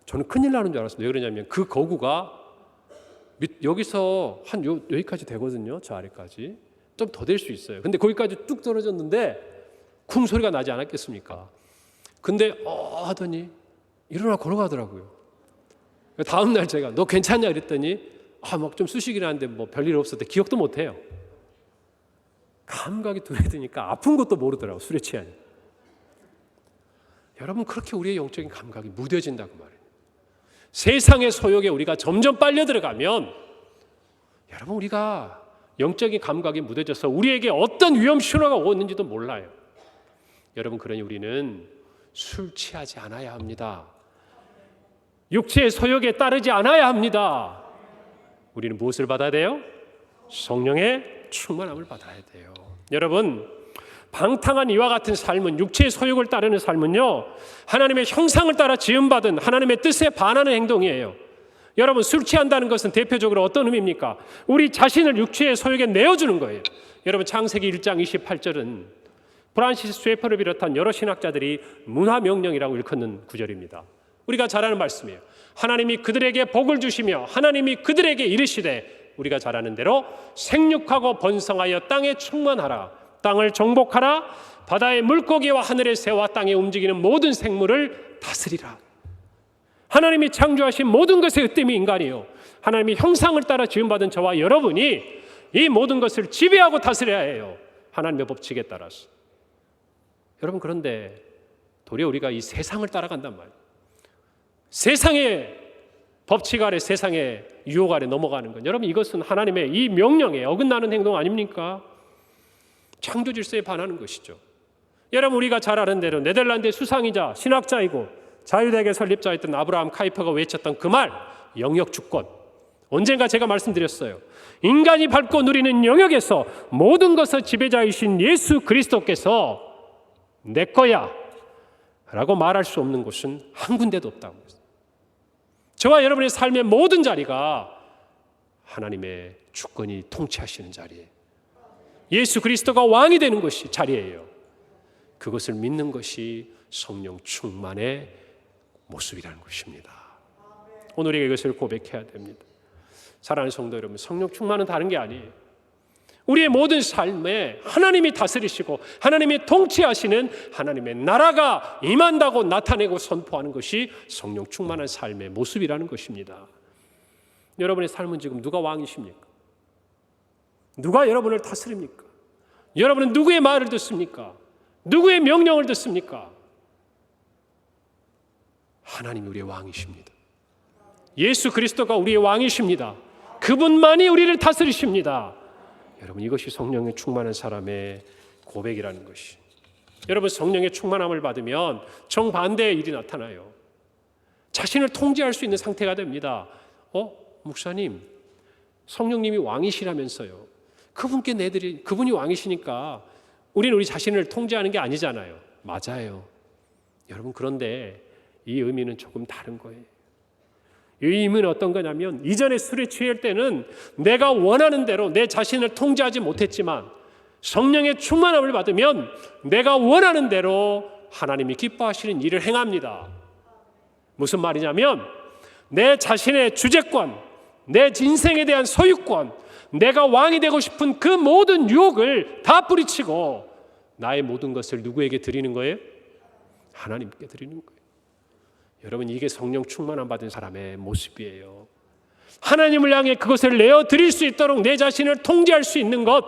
저는 큰일 나는 줄 알았습니다. 왜 그러냐면 그 거구가 여기서 한 여기까지 되거든요. 저 아래까지. 좀 더 될 수 있어요. 근데 거기까지 뚝 떨어졌는데 쿵 소리가 나지 않았겠습니까? 근데 하더니 일어나 걸어가더라고요. 다음 날 제가 너 괜찮냐 그랬더니 막 좀 쑤시긴 하는데 뭐 별일 없었대. 기억도 못 해요. 감각이 둔해지니까 아픈 것도 모르더라고요. 술에 취하니. 여러분, 그렇게 우리의 영적인 감각이 무뎌진다고 말해요. 세상의 소욕에 우리가 점점 빨려 들어가면 여러분, 우리가 영적인 감각이 무뎌져서 우리에게 어떤 위험 신호가 오는지도 몰라요. 여러분, 그러니 우리는 술 취하지 않아야 합니다. 육체의 소욕에 따르지 않아야 합니다. 우리는 무엇을 받아야 돼요? 성령의 충만함을 받아야 돼요. 여러분, 방탕한 이와 같은 삶은, 육체의 소욕을 따르는 삶은요, 하나님의 형상을 따라 지음받은 하나님의 뜻에 반하는 행동이에요. 여러분, 술 취한다는 것은 대표적으로 어떤 의미입니까? 우리 자신을 육체의 소욕에 내어주는 거예요. 여러분, 창세기 1장 28절은 프란시스 쉐퍼를 비롯한 여러 신학자들이 문화명령이라고 일컫는 구절입니다. 우리가 잘 아는 말씀이에요. 하나님이 그들에게 복을 주시며 하나님이 그들에게 이르시되, 우리가 잘 아는 대로 생육하고 번성하여 땅에 충만하라, 땅을 정복하라, 바다의 물고기와 하늘의 새와 땅에 움직이는 모든 생물을 다스리라. 하나님이 창조하신 모든 것의 으뜸이 인간이요, 하나님의 형상을 따라 지음받은 저와 여러분이 이 모든 것을 지배하고 다스려야 해요. 하나님의 법칙에 따라서. 여러분, 그런데 도리어 우리가 이 세상을 따라간단 말이에요. 세상의 법칙 아래, 세상의 유혹 아래 넘어가는 것, 여러분, 이것은 하나님의 이 명령에 어긋나는 행동 아닙니까? 창조 질서에 반하는 것이죠. 여러분, 우리가 잘 아는 대로 네덜란드의 수상이자 신학자이고 자유대학의 설립자였던 아브라함 카이퍼가 외쳤던 그 말, 영역 주권. 언젠가 제가 말씀드렸어요. 인간이 밟고 누리는 영역에서 모든 것의 지배자이신 예수 그리스도께서 내 거야 라고 말할 수 없는 곳은 한 군데도 없다고 했어요. 저와 여러분의 삶의 모든 자리가 하나님의 주권이 통치하시는 자리예요. 예수 그리스도가 왕이 되는 것이 자리예요. 그것을 믿는 것이 성령 충만의 모습이라는 것입니다. 오늘 우리가 이것을 고백해야 됩니다. 사랑하는 성도 여러분, 성령 충만은 다른 게 아니에요. 우리의 모든 삶에 하나님이 다스리시고 하나님이 통치하시는 하나님의 나라가 임한다고 나타내고 선포하는 것이 성령 충만한 삶의 모습이라는 것입니다. 여러분의 삶은 지금 누가 왕이십니까? 누가 여러분을 다스립니까? 여러분은 누구의 말을 듣습니까? 누구의 명령을 듣습니까? 하나님이 우리의 왕이십니다. 예수 그리스도가 우리의 왕이십니다. 그분만이 우리를 다스리십니다. 여러분, 이것이 성령에 충만한 사람의 고백이라는 것이. 여러분, 성령의 충만함을 받으면 정반대의 일이 나타나요. 자신을 통제할 수 있는 상태가 됩니다. 목사님, 성령님이 왕이시라면서요. 그분이 왕이시니까 우리는 우리 자신을 통제하는 게 아니잖아요. 맞아요. 여러분, 그런데 이 의미는 조금 다른 거예요. 이 의미는 어떤 거냐면, 이전에 술에 취할 때는 내가 원하는 대로 내 자신을 통제하지 못했지만 성령의 충만함을 받으면 내가 원하는 대로 하나님이 기뻐하시는 일을 행합니다. 무슨 말이냐면, 내 자신의 주재권, 내 인생에 대한 소유권, 내가 왕이 되고 싶은 그 모든 유혹을 다 뿌리치고 나의 모든 것을 누구에게 드리는 거예요? 하나님께 드리는 거예요. 여러분, 이게 성령 충만함 받은 사람의 모습이에요. 하나님을 향해 그것을 내어드릴 수 있도록 내 자신을 통제할 수 있는 것,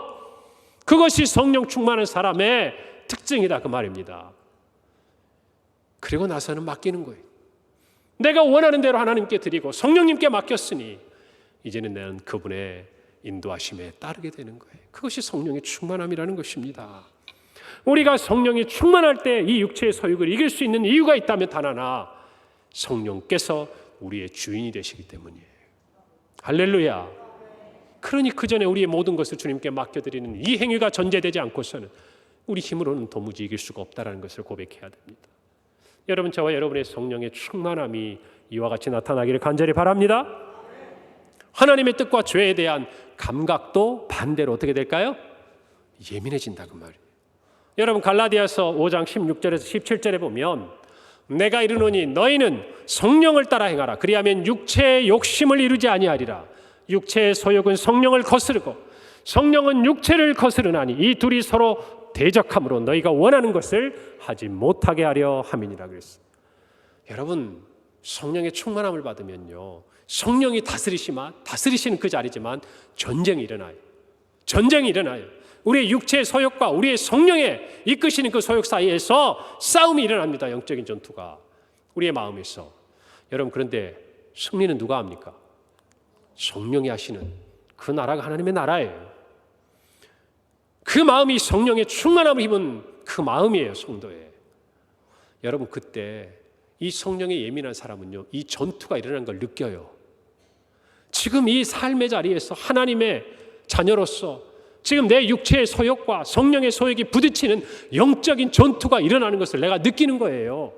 그것이 성령 충만한 사람의 특징이다, 그 말입니다. 그리고 나서는 맡기는 거예요. 내가 원하는 대로 하나님께 드리고 성령님께 맡겼으니 이제는 나는 그분의 인도하심에 따르게 되는 거예요. 그것이 성령의 충만함이라는 것입니다. 우리가 성령이 충만할 때 이 육체의 소욕을 이길 수 있는 이유가 있다면 단 하나, 성령께서 우리의 주인이 되시기 때문이에요. 할렐루야. 그러니 그 전에 우리의 모든 것을 주님께 맡겨드리는 이 행위가 전제되지 않고서는 우리 힘으로는 도무지 이길 수가 없다는 것을 고백해야 됩니다. 여러분, 저와 여러분의 성령의 충만함이 이와 같이 나타나기를 간절히 바랍니다. 하나님의 뜻과 죄에 대한 감각도 반대로 어떻게 될까요? 예민해진다, 그 말이에요. 여러분, 갈라디아서 5장 16절에서 17절에 보면, 내가 이르노니 너희는 성령을 따라 행하라. 그리하면 육체의 욕심을 이루지 아니하리라. 육체의 소욕은 성령을 거스르고 성령은 육체를 거스르나니 이 둘이 서로 대적함으로 너희가 원하는 것을 하지 못하게 하려 함이니라 그랬어요. 여러분, 성령의 충만함을 받으면요, 성령이 다스리시는 그 자리지만 전쟁이 일어나요. 전쟁이 일어나요. 우리의 육체의 소욕과 우리의 성령의 이끄시는 그 소욕 사이에서 싸움이 일어납니다. 영적인 전투가 우리의 마음에서. 여러분, 그런데 승리는 누가 합니까? 성령이 하시는 그 나라가 하나님의 나라예요. 그 마음이 성령의 충만함을 입은 그 마음이에요, 성도의. 여러분, 그때 이 성령에 예민한 사람은요, 이 전투가 일어나는 걸 느껴요. 지금 이 삶의 자리에서 하나님의 자녀로서 지금 내 육체의 소욕과 성령의 소욕이 부딪히는 영적인 전투가 일어나는 것을 내가 느끼는 거예요.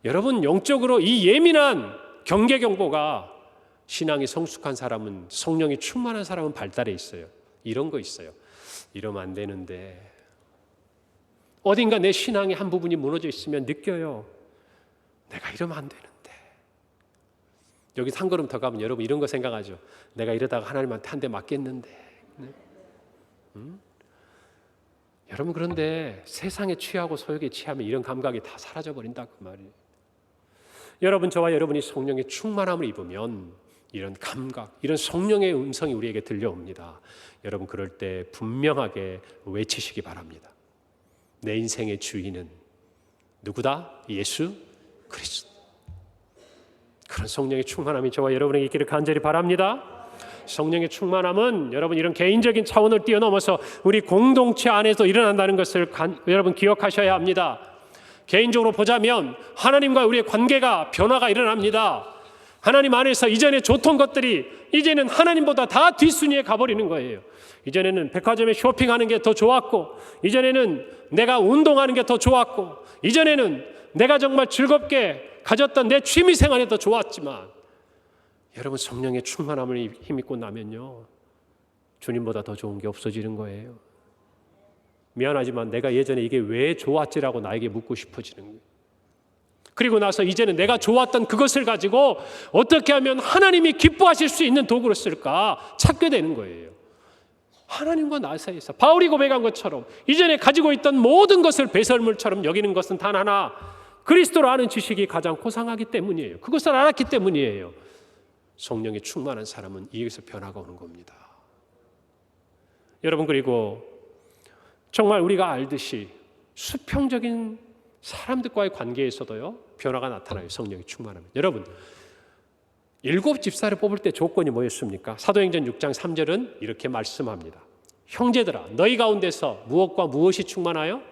여러분, 영적으로 이 예민한 경계 경보가 신앙이 성숙한 사람은, 성령이 충만한 사람은 발달해 있어요. 이런 거 있어요. 이러면 안 되는데, 어딘가 내 신앙의 한 부분이 무너져 있으면 느껴요. 내가 이러면 안 되는데. 여기서 한 걸음 더 가면 여러분 이런 거 생각하죠. 내가 이러다가 하나님한테 한 대 맞겠는데. 여러분, 그런데 세상에 취하고 소욕에 취하면 이런 감각이 다 사라져버린다 그 말이에요. 여러분, 저와 여러분이 성령의 충만함을 입으면 이런 감각, 이런 성령의 음성이 우리에게 들려옵니다. 여러분, 그럴 때 분명하게 외치시기 바랍니다. 내 인생의 주인은 누구다? 예수 그리스도. 그런 성령의 충만함이 저와 여러분에게 있기를 간절히 바랍니다. 성령의 충만함은 여러분 이런 개인적인 차원을 뛰어넘어서 우리 공동체 안에서 일어난다는 것을 여러분 기억하셔야 합니다. 개인적으로 보자면 하나님과 우리의 관계가 변화가 일어납니다. 하나님 안에서 이전에 좋던 것들이 이제는 하나님보다 다 뒷순위에 가버리는 거예요. 이전에는 백화점에 쇼핑하는 게 더 좋았고, 이전에는 내가 운동하는 게 더 좋았고, 이전에는 내가 정말 즐겁게 가졌던 내 취미생활이 더 좋았지만, 여러분 성령의 충만함을 힘입고 나면요, 주님보다 더 좋은 게 없어지는 거예요. 미안하지만 내가 예전에 이게 왜 좋았지라고 나에게 묻고 싶어지는 거예요. 그리고 나서 이제는 내가 좋았던 그것을 가지고 어떻게 하면 하나님이 기뻐하실 수 있는 도구로 쓸까 찾게 되는 거예요. 하나님과 나 사이에서 바울이 고백한 것처럼 이전에 가지고 있던 모든 것을 배설물처럼 여기는 것은 단 하나, 그리스도를 아는 지식이 가장 고상하기 때문이에요. 그것을 알았기 때문이에요. 성령이 충만한 사람은 이에서 변화가 오는 겁니다. 여러분, 그리고 정말 우리가 알듯이 수평적인 사람들과의 관계에서도요 변화가 나타나요. 성령이 충만하면. 여러분, 7 집사를 뽑을 때 조건이 뭐였습니까? 사도행전 6장 3절은 이렇게 말씀합니다. 형제들아, 너희 가운데서 무엇과 무엇이 충만하여?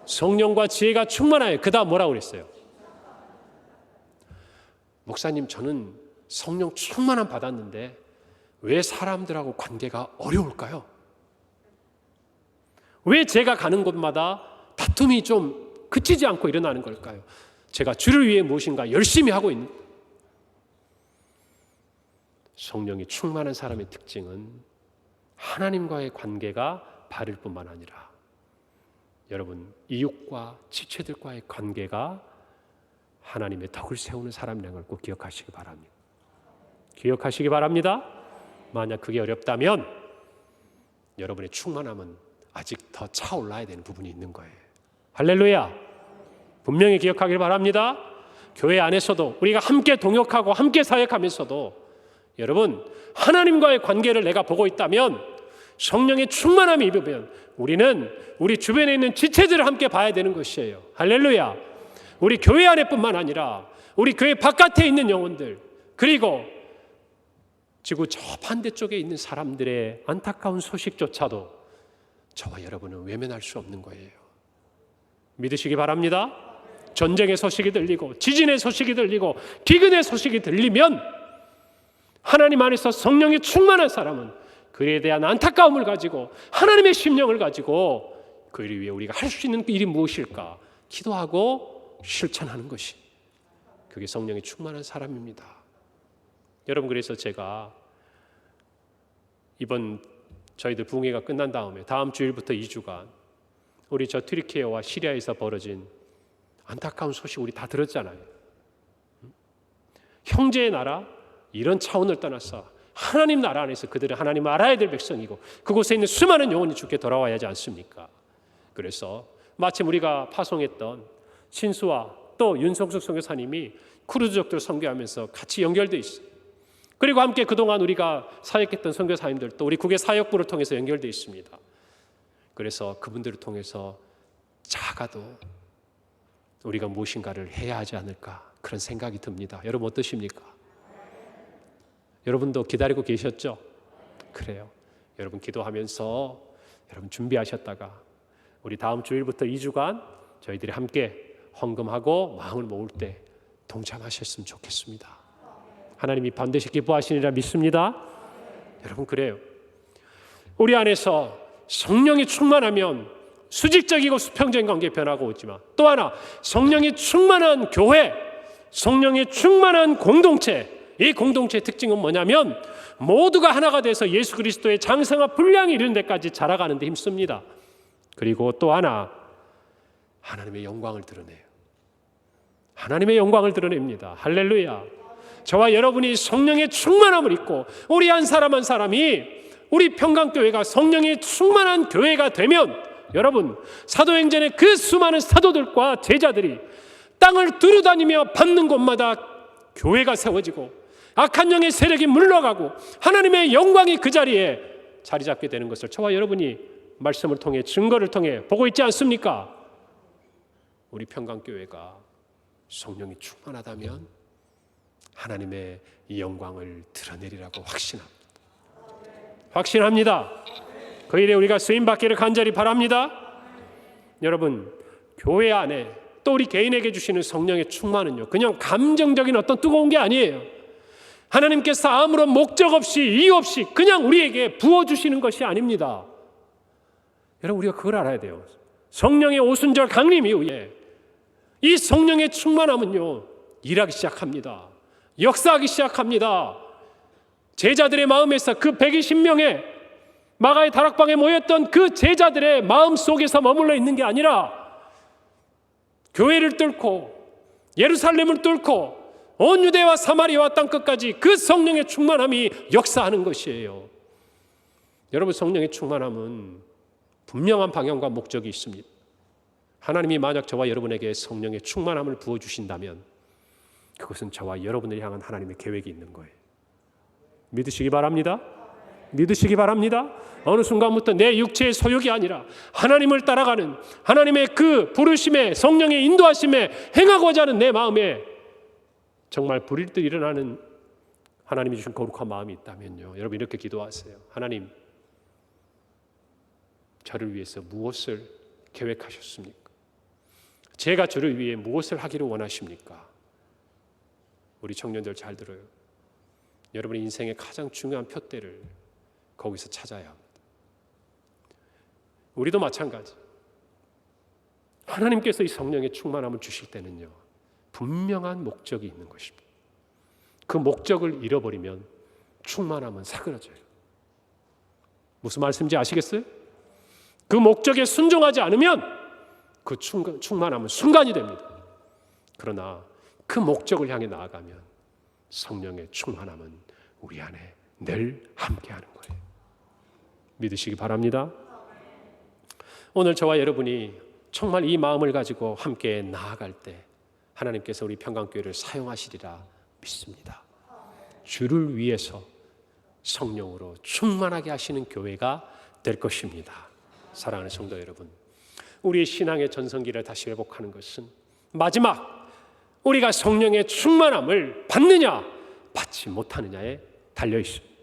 성령과 지혜가 충만하여. 그 다음 뭐라고 그랬어요? 목사님, 저는 성령 충만함 받았는데 왜 사람들하고 관계가 어려울까요? 왜 제가 가는 곳마다 다툼이 좀 그치지 않고 일어나는 걸까요? 제가 주를 위해 무엇인가 열심히 하고 있는. 성령이 충만한 사람의 특징은 하나님과의 관계가 바를 뿐만 아니라 여러분 이웃과 지체들과의 관계가 하나님의 덕을 세우는 사람이라는 걸 꼭 기억하시기 바랍니다. 기억하시기 바랍니다. 만약 그게 어렵다면 여러분의 충만함은 아직 더 차올라야 되는 부분이 있는 거예요. 할렐루야. 분명히 기억하길 바랍니다. 교회 안에서도 우리가 함께 동역하고 함께 사역하면서도 여러분 하나님과의 관계를 내가 보고 있다면, 성령의 충만함이 입으면 우리는 우리 주변에 있는 지체들을 함께 봐야 되는 것이에요. 할렐루야. 우리 교회 안에뿐만 아니라 우리 교회 바깥에 있는 영혼들, 그리고 지구 저 반대쪽에 있는 사람들의 안타까운 소식조차도 저와 여러분은 외면할 수 없는 거예요. 믿으시기 바랍니다. 전쟁의 소식이 들리고 지진의 소식이 들리고 기근의 소식이 들리면 하나님 안에서 성령이 충만한 사람은 그에 대한 안타까움을 가지고 하나님의 심령을 가지고 그를 위해 우리가 할 수 있는 일이 무엇일까 기도하고 실천하는 것이, 그게 성령이 충만한 사람입니다. 여러분, 그래서 제가 이번 저희들 부흥회가 끝난 다음에 다음 주일부터 2주간 우리 저 튀르키예와 시리아에서 벌어진 안타까운 소식 우리 다 들었잖아요. 형제의 나라, 이런 차원을 떠나서 하나님 나라 안에서 그들은 하나님을 알아야 될 백성이고 그곳에 있는 수많은 영혼이 주께 돌아와야 하지 않습니까? 그래서 마침 우리가 파송했던 신수와 또 윤성숙 선교사님이 크루즈족들 선교하면서 같이 연결되어 있어요. 그리고 함께 그동안 우리가 사역했던 선교사님들도 우리 국외 사역부를 통해서 연결되어 있습니다. 그래서 그분들을 통해서 작아도 우리가 무엇인가를 해야 하지 않을까, 그런 생각이 듭니다. 여러분 어떠십니까? 여러분도 기다리고 계셨죠? 그래요. 여러분 기도하면서 여러분 준비하셨다가 우리 다음 주일부터 2주간 저희들이 함께 헌금하고 마음을 모을 때 동참하셨으면 좋겠습니다. 하나님이 반드시 기뻐하시리라 믿습니다. 여러분, 그래요. 우리 안에서 성령이 충만하면 수직적이고 수평적인 관계 변화가 오지만, 또 하나 성령이 충만한 교회, 성령이 충만한 공동체, 이 공동체의 특징은 뭐냐면 모두가 하나가 돼서 예수 그리스도의 장성과 분량이 이르는 데까지 자라가는 데 힘씁니다. 그리고 또 하나, 하나님의 영광을 드러내요. 하나님의 영광을 드러냅니다. 할렐루야. 저와 여러분이 성령의 충만함을 입고 우리 한 사람 한 사람이, 우리 평강교회가 성령이 충만한 교회가 되면, 여러분, 사도행전의 그 수많은 사도들과 제자들이 땅을 두루다니며 밟는 곳마다 교회가 세워지고 악한 영의 세력이 물러가고 하나님의 영광이 그 자리에 자리 잡게 되는 것을 저와 여러분이 말씀을 통해, 증거를 통해 보고 있지 않습니까? 우리 평강교회가 성령이 충만하다면 하나님의 이 영광을 드러내리라고 확신합니다. 그 일에 우리가 쓰임받기를 간절히 바랍니다. 여러분, 교회 안에 또 우리 개인에게 주시는 성령의 충만은요, 그냥 감정적인 어떤 뜨거운 게 아니에요. 하나님께서 아무런 목적 없이, 이유 없이 그냥 우리에게 부어주시는 것이 아닙니다. 여러분, 우리가 그걸 알아야 돼요. 성령의 오순절 강림 이후에 이 성령의 충만함은요, 일하기 시작합니다. 역사하기 시작합니다. 제자들의 마음에서, 그 120명의 마가의 다락방에 모였던 그 제자들의 마음 속에서 머물러 있는 게 아니라 교회를 뚫고 예루살렘을 뚫고 온 유대와 사마리아와 땅끝까지 그 성령의 충만함이 역사하는 것이에요. 여러분, 성령의 충만함은 분명한 방향과 목적이 있습니다. 하나님이 만약 저와 여러분에게 성령의 충만함을 부어주신다면 그것은 저와 여러분을 향한 하나님의 계획이 있는 거예요. 믿으시기 바랍니다. 믿으시기 바랍니다. 어느 순간부터 내 육체의 소욕이 아니라 하나님을 따라가는, 하나님의 그 부르심에, 성령의 인도하심에 행하고자 하는 내 마음에 정말 불일 듯 일어나는 하나님이 주신 거룩한 마음이 있다면요, 여러분 이렇게 기도하세요. 하나님, 저를 위해서 무엇을 계획하셨습니까? 제가 저를 위해 무엇을 하기를 원하십니까? 우리 청년들 잘 들어요. 여러분의 인생의 가장 중요한 표대를 거기서 찾아야 합니다. 우리도 마찬가지. 하나님께서 이 성령의 충만함을 주실 때는요, 분명한 목적이 있는 것입니다. 그 목적을 잃어버리면 충만함은 사그라져요. 무슨 말씀인지 아시겠어요? 그 목적에 순종하지 않으면 그 충만함은 순간이 됩니다. 그러나 그 목적을 향해 나아가면 성령의 충만함은 우리 안에 늘 함께하는 거예요. 믿으시기 바랍니다. 오늘 저와 여러분이 정말 이 마음을 가지고 함께 나아갈 때 하나님께서 우리 평강교회를 사용하시리라 믿습니다. 주를 위해서 성령으로 충만하게 하시는 교회가 될 것입니다. 사랑하는 성도 여러분, 우리의 신앙의 전성기를 다시 회복하는 것은 마지막 우리가 성령의 충만함을 받느냐 받지 못하느냐에 달려 있습니다.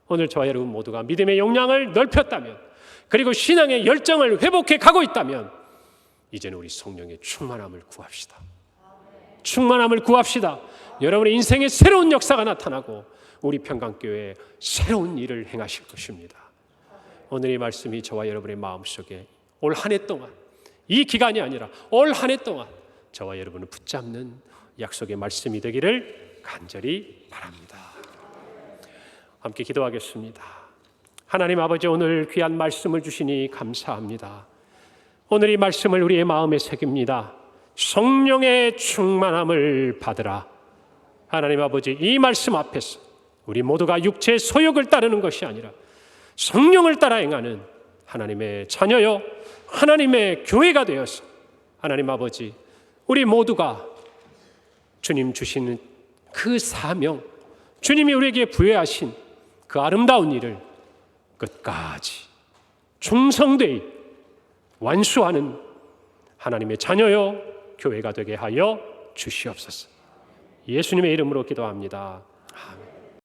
오늘 저와 여러분 모두가 믿음의 용량을 넓혔다면, 그리고 신앙의 열정을 회복해 가고 있다면 이제는 우리 성령의 충만함을 구합시다. 충만함을 구합시다. 여러분의 인생에 새로운 역사가 나타나고 우리 평강교회에 새로운 일을 행하실 것입니다. 오늘 이 말씀이 저와 여러분의 마음속에 올 한 해 동안, 이 기간이 아니라 올 한 해 동안 저와 여러분을 붙잡는 약속의 말씀이 되기를 간절히 바랍니다. 함께 기도하겠습니다. 하나님 아버지, 오늘 귀한 말씀을 주시니 감사합니다. 오늘 이 말씀을 우리의 마음에 새깁니다. 성령의 충만함을 받으라. 하나님 아버지, 이 말씀 앞에서 우리 모두가 육체의 소욕을 따르는 것이 아니라 성령을 따라 행하는 하나님의 자녀요, 하나님의 교회가 되어서 하나님 아버지, 우리 모두가 주님 주시는 그 사명, 주님이 우리에게 부여하신 그 아름다운 일을 끝까지 충성되이 완수하는 하나님의 자녀요 교회가 되게 하여 주시옵소서. 예수님의 이름으로 기도합니다. 아멘.